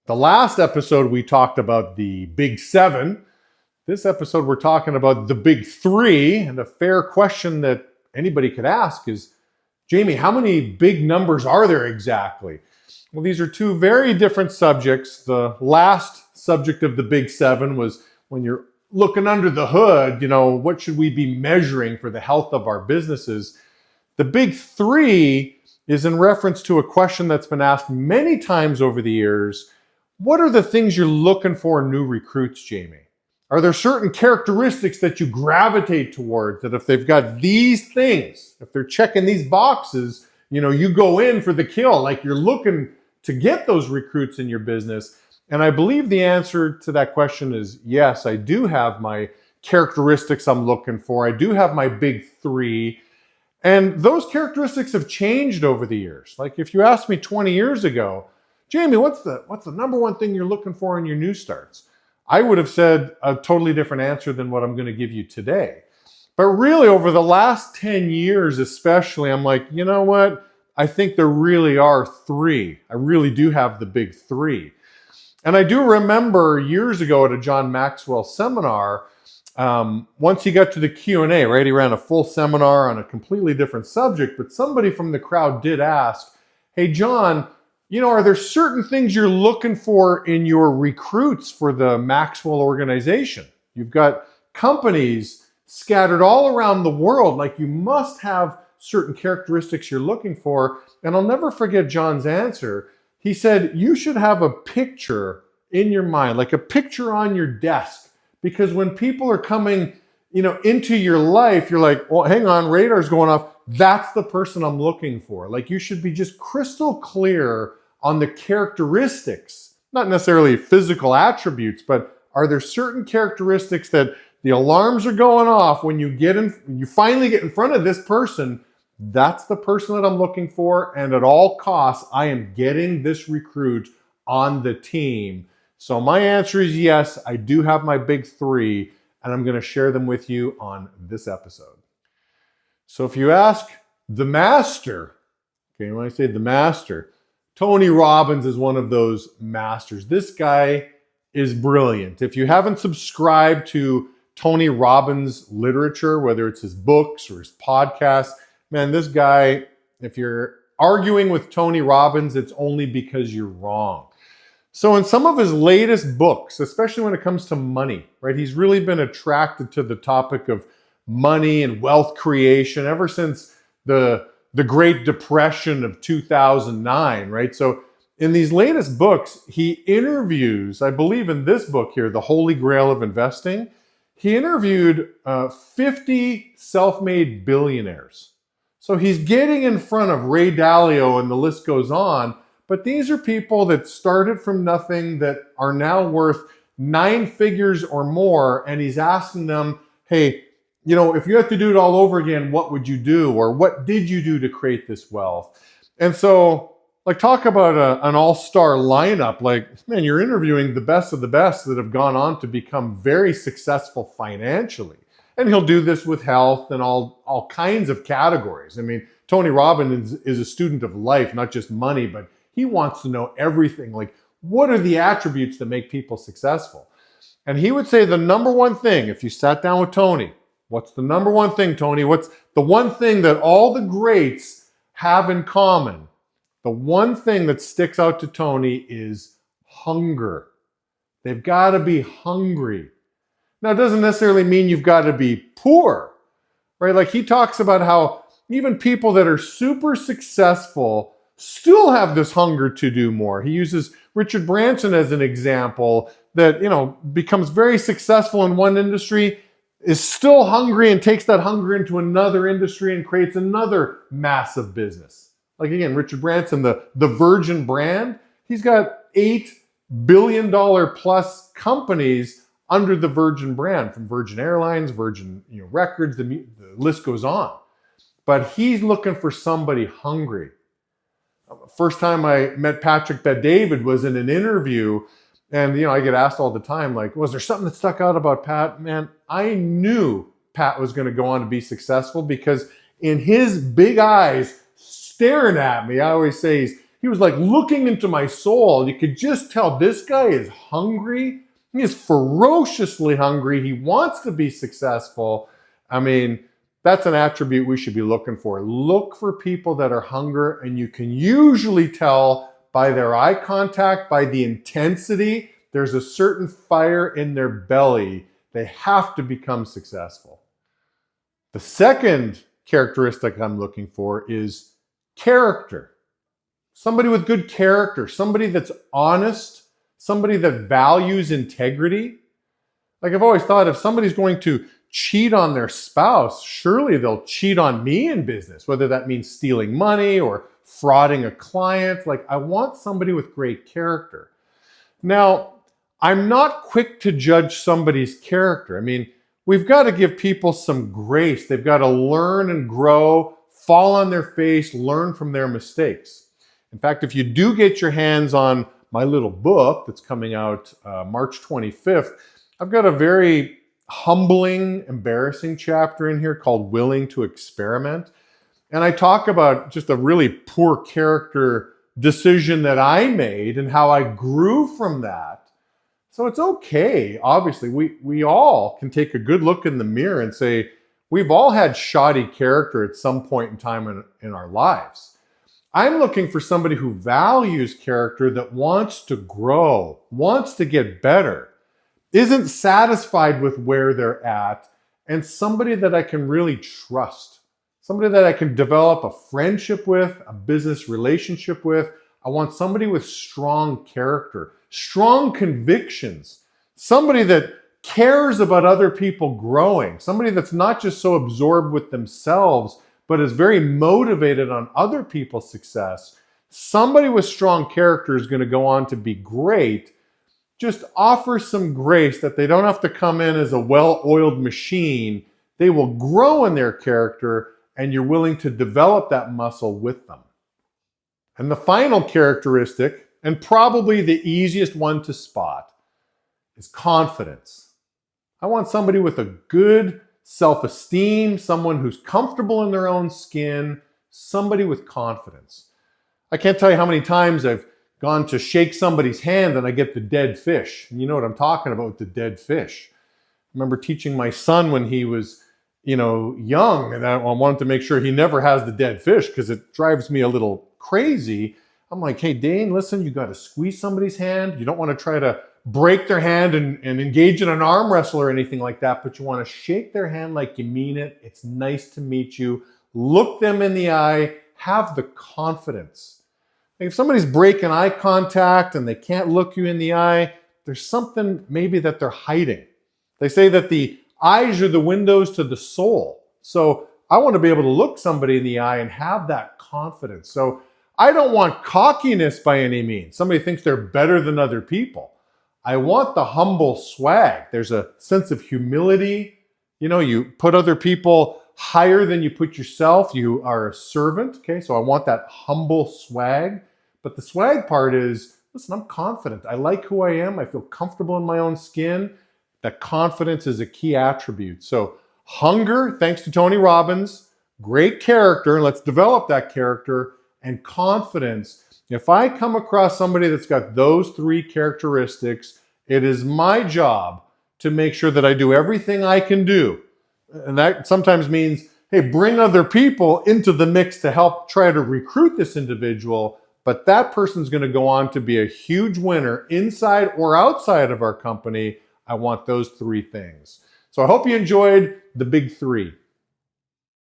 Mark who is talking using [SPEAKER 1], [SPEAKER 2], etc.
[SPEAKER 1] The last episode, we talked about the big seven. This episode, we're talking about the big three. And a fair question that anybody could ask is, Jamie, how many big numbers are there exactly? Well, these are two very different subjects. The last subject of the big seven was when you're looking under the hood, what should we be measuring for the health of our businesses? The big three is in reference to a question that's been asked many times over the years. What are the things you're looking for in new recruits, Jamie? Are there certain characteristics that you gravitate towards that if they've got these things, if they're checking these boxes, you go in for the kill, like you're looking to get those recruits in your business? And I believe the answer to that question is yes, I do have my characteristics I'm looking for. I do have my big three. And those characteristics have changed over the years. Like if you asked me 20 years ago, Jamie, what's the number one thing you're looking for in your new starts? I would have said a totally different answer than what I'm going to give you today. But really over the last 10 years especially, I'm like, you know what? I think there really are three. I really do have the big three. And I do remember years ago at a John Maxwell seminar, once he got to the Q&A, right? He ran a full seminar on a completely different subject, but somebody from the crowd did ask, hey, John, are there certain things you're looking for in your recruits for the Maxwell organization? You've got companies scattered all around the world. Like you must have certain characteristics you're looking for. And I'll never forget John's answer. He said, you should have a picture in your mind, like a picture on your desk. Because when people are coming, into your life, you're like, well, hang on, radar's going off. That's the person I'm looking for. Like you should be just crystal clear on the characteristics, not necessarily physical attributes, but are there certain characteristics that the alarms are going off when you finally get in front of this person? That's the person that I'm looking for. And at all costs, I am getting this recruit on the team. So my answer is yes, I do have my big three, and I'm going to share them with you on this episode. So if you ask the master, okay, when I say the master, Tony Robbins is one of those masters. This guy is brilliant. If you haven't subscribed to Tony Robbins literature, whether it's his books or his podcasts, man, this guy, if you're arguing with Tony Robbins, it's only because you're wrong. So in some of his latest books, especially when it comes to money, right, he's really been attracted to the topic of money and wealth creation ever since the Great Depression of 2009, right? So in these latest books, he interviews, I believe in this book here, The Holy Grail of Investing, he interviewed 50 self-made billionaires. So he's getting in front of Ray Dalio and the list goes on, but these are people that started from nothing that are now worth 9 figures or more, and he's asking them, hey, if you have to do it all over again, what would you do? Or what did you do to create this wealth? And so, talk about an all-star lineup. Man, you're interviewing the best of the best that have gone on to become very successful financially. And he'll do this with health and all kinds of categories. I mean, Tony Robbins is a student of life, not just money, but he wants to know everything. Like, what are the attributes that make people successful? And he would say the number one thing, if you sat down with Tony, what's the number one thing, Tony? What's the one thing that all the greats have in common? The one thing that sticks out to Tony is hunger. They've got to be hungry. Now, it doesn't necessarily mean you've got to be poor, right? Like he talks about how even people that are super successful still have this hunger to do more. He uses Richard Branson as an example that, becomes very successful in one industry, is still hungry and takes that hunger into another industry and creates another massive business. Like again, Richard Branson, the Virgin brand, he's got $8 billion plus companies under the Virgin brand, from Virgin Airlines, Virgin Records, the list goes on. But he's looking for somebody hungry. First time I met Patrick Bet-David was in an interview, and I get asked all the time, like, was there something that stuck out about Pat? Man, I knew Pat was going to go on to be successful because in his big eyes staring at me, I always say he was like looking into my soul. You could just tell this guy is hungry. He is ferociously hungry. He wants to be successful. I mean, that's an attribute we should be looking for. Look for people that are hungry, and you can usually tell by their eye contact, by the intensity. There's a certain fire in their belly. They have to become successful. The second characteristic I'm looking for is character. Somebody with good character, somebody that's honest, somebody that values integrity. Like I've always thought, if somebody's going to cheat on their spouse, surely they'll cheat on me in business, whether that means stealing money or frauding a client. Like I want somebody with great character. Now, I'm not quick to judge somebody's character. I mean, we've got to give people some grace. They've got to learn and grow, fall on their face, learn from their mistakes. In fact, if you do get your hands on my little book that's coming out March 25th, I've got a very humbling, embarrassing chapter in here called Willing to Experiment. And I talk about just a really poor character decision that I made and how I grew from that. So it's okay. Obviously, we all can take a good look in the mirror and say, we've all had shoddy character at some point in time in our lives. I'm looking for somebody who values character, that wants to grow, wants to get better, isn't satisfied with where they're at, and somebody that I can really trust, somebody that I can develop a friendship with, a business relationship with. I want somebody with strong character, strong convictions, somebody that cares about other people growing, somebody that's not just so absorbed with themselves, but is very motivated on other people's success. Somebody with strong character is going to go on to be great. Just offer some grace that they don't have to come in as a well-oiled machine. They will grow in their character, and you're willing to develop that muscle with them. And the final characteristic, and probably the easiest one to spot, is confidence. I want somebody with a good self-esteem, someone who's comfortable in their own skin, somebody with confidence. I can't tell you how many times I've gone to shake somebody's hand and I get the dead fish. And you know what I'm talking about with the dead fish. I remember teaching my son when he was, young, and I wanted to make sure he never has the dead fish because it drives me a little crazy. I'm like, hey, Dane, listen, you got to squeeze somebody's hand. You don't want to try to break their hand and engage in an arm wrestle or anything like that, but you want to shake their hand like you mean it. It's nice to meet you. Look them in the eye. Have the confidence. If somebody's breaking eye contact and they can't look you in the eye, there's something maybe that they're hiding. They say that the eyes are the windows to the soul. So I want to be able to look somebody in the eye and have that confidence. So I don't want cockiness by any means. Somebody thinks they're better than other people. I want the humble swag. There's a sense of humility. You put other people higher than you put yourself. You are a servant. Okay, so I want that humble swag. But the swag part is, listen, I'm confident. I like who I am. I feel comfortable in my own skin. That confidence is a key attribute. So hunger, thanks to Tony Robbins, great character, and let's develop that character, and confidence. If I come across somebody that's got those three characteristics, it is my job to make sure that I do everything I can do. And that sometimes means, hey, bring other people into the mix to help try to recruit this individual, but that person's going to go on to be a huge winner inside or outside of our company. I want those three things. So I hope you enjoyed the big three.